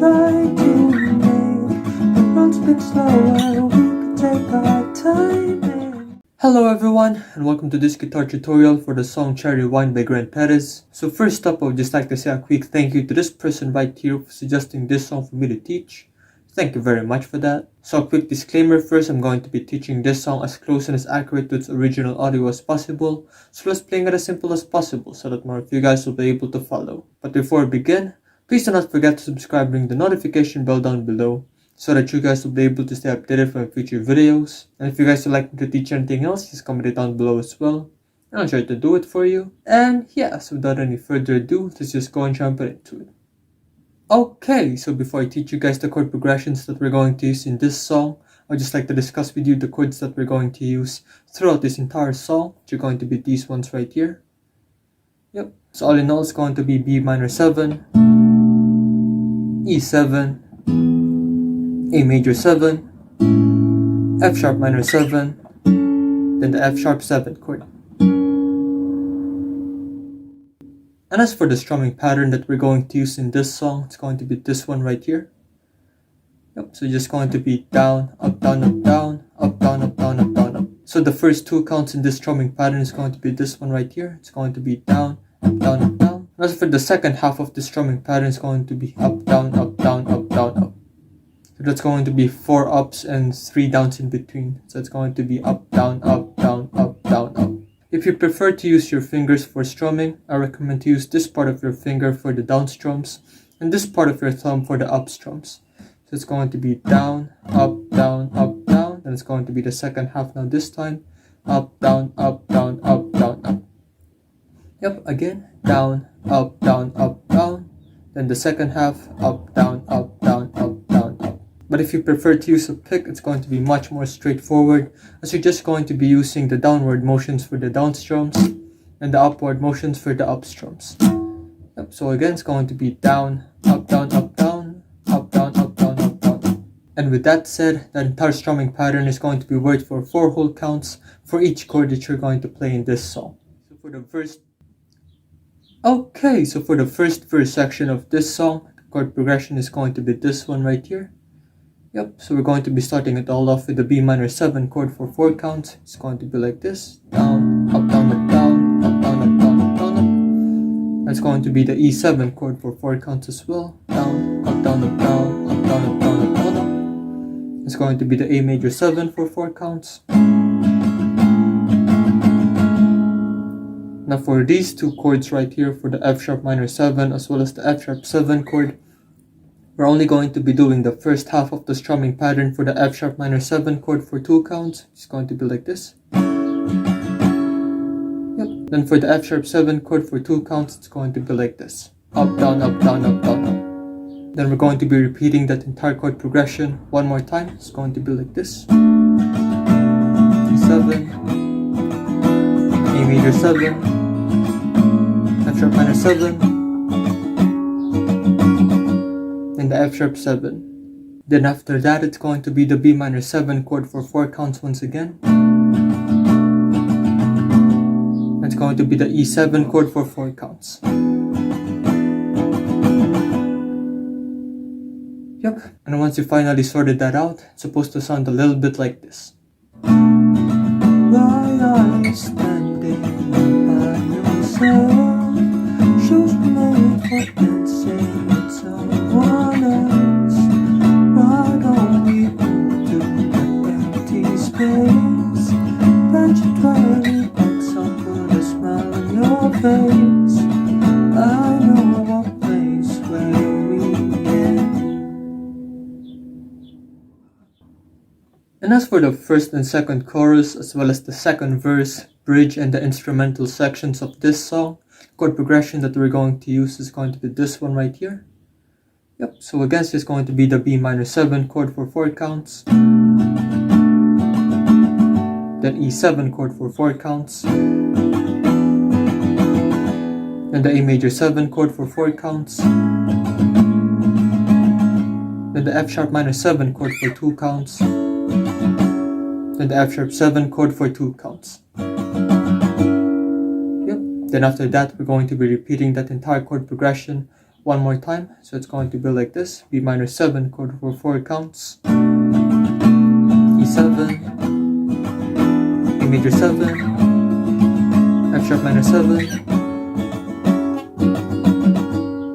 try to make the world spin slower. We could take our time. Hello everyone, and welcome to this guitar tutorial for the song Cherry Wine by GRENTPEREZ. So first up, I would just like to say a quick thank you to this person right here for suggesting this song for me to teach. Thank you very much for that. So a quick disclaimer first, I'm going to be teaching this song as close and as accurate to its original audio as possible, as well as playing it as simple as possible so that more of you guys will be able to follow. But before we begin, please do not forget to subscribe and ring the notification bell down below so that you guys will be able to stay updated from future videos. And if you guys would like me to teach anything else, just comment it down below as well, and I'll try to do it for you. And yeah, so without any further ado, let's just go and jump into it. Okay, so before I teach you guys the chord progressions that we're going to use in this song, I'd just like to discuss with you the chords that we're going to use throughout this entire song, which are going to be these ones right here. Yep, so all in all, it's going to be B minor 7, E7, A major 7, F sharp minor 7, then the F sharp 7 chord. And as for the strumming pattern that we're going to use in this song, it's going to be this one right here. Yep, so just going to be down, up, down, up, down, up, down, up, down, up, down, up. So the first two counts in this strumming pattern is going to be this one right here. It's going to be down, up, down, up, down. And as for the second half of the strumming pattern, it's going to be up, down, up, down, up, down, up. So that's going to be 4 ups and 3 downs in between. So it's going to be up, down, up, down, up, down, up. If you prefer to use your fingers for strumming, I recommend to use this part of your finger for the down strums and this part of your thumb for the up strums. So it's going to be down, up, down, up, down. Then it's going to be the second half now this time. Up, down, up, down, up, down, up. Yep, again. Down, up, down, up, down. Then the second half, up, down, up, down, up, down, up. But if you prefer to use a pick, it's going to be much more straightforward, as you're just going to be using the downward motions for the down strums and the upward motions for the up strums. Yep, so again, it's going to be down, up, down, up, down, up, down, up, down, up, down, up. And with that said, that entire strumming pattern is going to be worked for 4 whole counts for each chord that you're going to play in this song. So for the first verse section of this song, the chord progression is going to be this one right here. Yep, so we're going to be starting it all off with the B minor 7 chord for 4 counts. It's going to be like this. Down, up, down, up, down, up, down, up, down, up, down, up. That's going to be the E7 chord for 4 counts as well. Down, up, down, up, down, up, down, up, down, up, down, up. It's going to be the A major 7 for 4 counts. Now for these two chords right here, for the F sharp minor 7 as well as the F sharp 7 chord, we're only going to be doing the first half of the strumming pattern for the F sharp minor 7 chord for 2 counts. It's going to be like this. Yep. Then for the F sharp 7 chord for 2 counts, it's going to be like this. Up, down, up, down, up, down, up. Then we're going to be repeating that entire chord progression one more time. It's going to be like this. E7, A major 7, F sharp minor 7, and the F sharp 7. Then after that, it's going to be the B minor 7 chord for 4 counts once again. It's going to be the E7 chord for 4 counts. Yep, and once you finally sorted that out, it's supposed to sound a little bit like this. Why are you standing by yourself? Shoes made for dancing with someone else. Why don't we go to the empty space that you try to make some put a smile on your face? I know a place where we end. And as for the first and second chorus, as well as the second verse, bridge, and the instrumental sections of this song, the chord progression that we're going to use is going to be this one right here. Yep, so again, it's going to be the B minor 7 chord for 4 counts. Then E7 chord for 4 counts. Then the A major 7 chord for 4 counts. Then the F sharp minor 7 chord for 2 counts. Then the F sharp 7 chord for 2 counts. Yep. Then after that, we're going to be repeating that entire chord progression one more time. So it's going to be like this: B minor 7 chord for 4 counts, E7, A major 7, F sharp minor 7,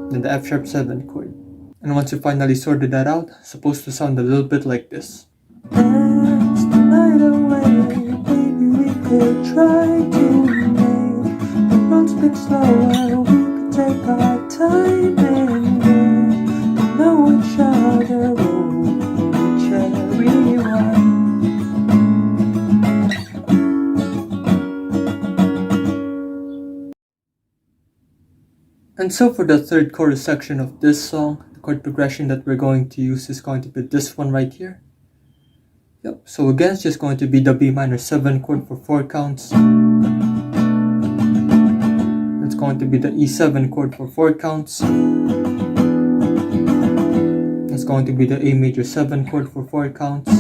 then the F sharp 7 chord. And once you finally sorted that out, it's supposed to sound a little bit like this. Dance the night away, baby, we could try to make the world spin slower. We could take our time and get to know each other. Oh, cherry wine. And so for the third chorus section of this song, the chord progression that we're going to use is going to be this one right here. Yep, so again, it's just going to be the B minor 7 chord for 4 counts. It's going to be the E7 chord for 4 counts. It's going to be the A major 7 chord for 4 counts.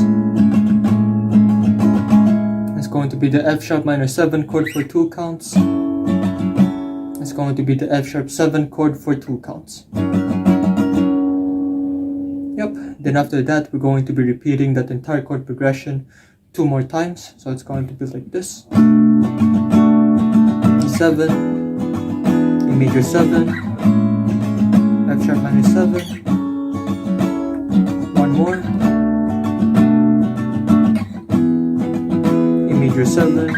It's going to be the F sharp minor 7 chord for 2 counts. It's going to be the F sharp 7 chord for 2 counts. Yep, then after that we're going to be repeating that entire chord progression 2 more times. So it's going to be like this: E7, A major 7, F sharp minor 7, one more, A major 7,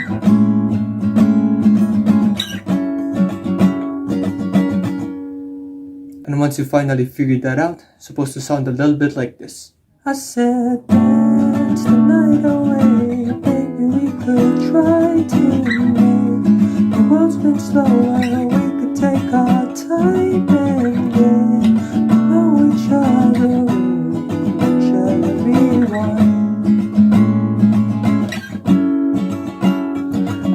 and once you finally figured that out, it's supposed to sound a little bit like this. I said dance the night away, baby, we could try to make the world spin slower. We could take our time and get to know each other. Ooh, cherry wine.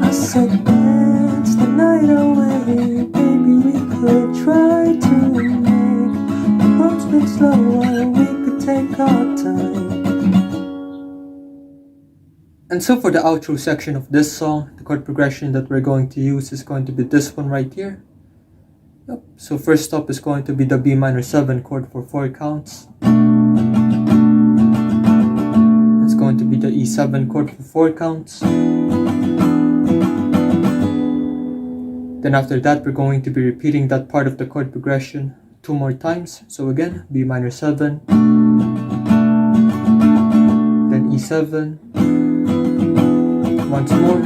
I said dance the night away, baby, we could try to make the world spin slower. We could take our time. And so for the outro section of this song, the chord progression that we're going to use is going to be this one right here. Yep. So first up is going to be the B minor 7 chord for 4 counts. It's going to be the E7 chord for 4 counts. Then after that, we're going to be repeating that part of the chord progression 2 more times. So again, B minor 7, then E7, once more,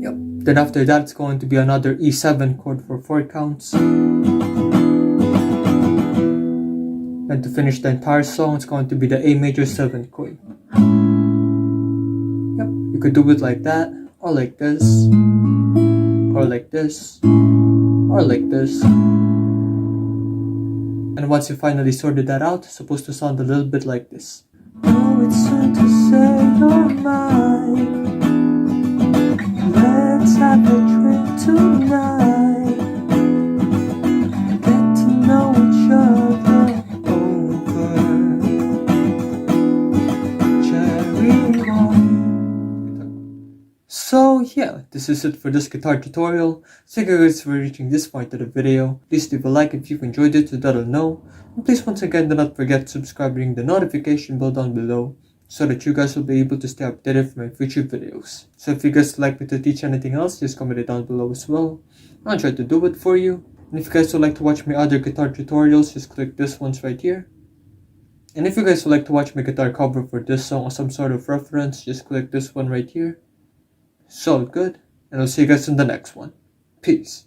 yep. Then after that, it's going to be another E7 chord for 4 counts. And to finish the entire song, it's going to be the A major 7 chord. Yep, you could do it like that, or like this, or like this, or like this. And once you finally sorted that out, it's supposed to sound a little bit like this. Oh, it's soon to say you're mine. Let's have a drink tonight. Get to know each other over cherry wine. So yeah, this is it for this guitar tutorial. Thank you guys for reaching this point of the video. Please leave a like if you've enjoyed it so that I'll know. And please once again do not forget to subscribe and ring the notification bell down below so that you guys will be able to stay updated for my future videos. So if you guys would like me to teach anything else, just comment it down below as well. I'll try to do it for you. And if you guys would like to watch my other guitar tutorials, just click this ones right here. And if you guys would like to watch my guitar cover for this song or some sort of reference, just click this one right here. So good, and I'll see you guys in the next one. Peace.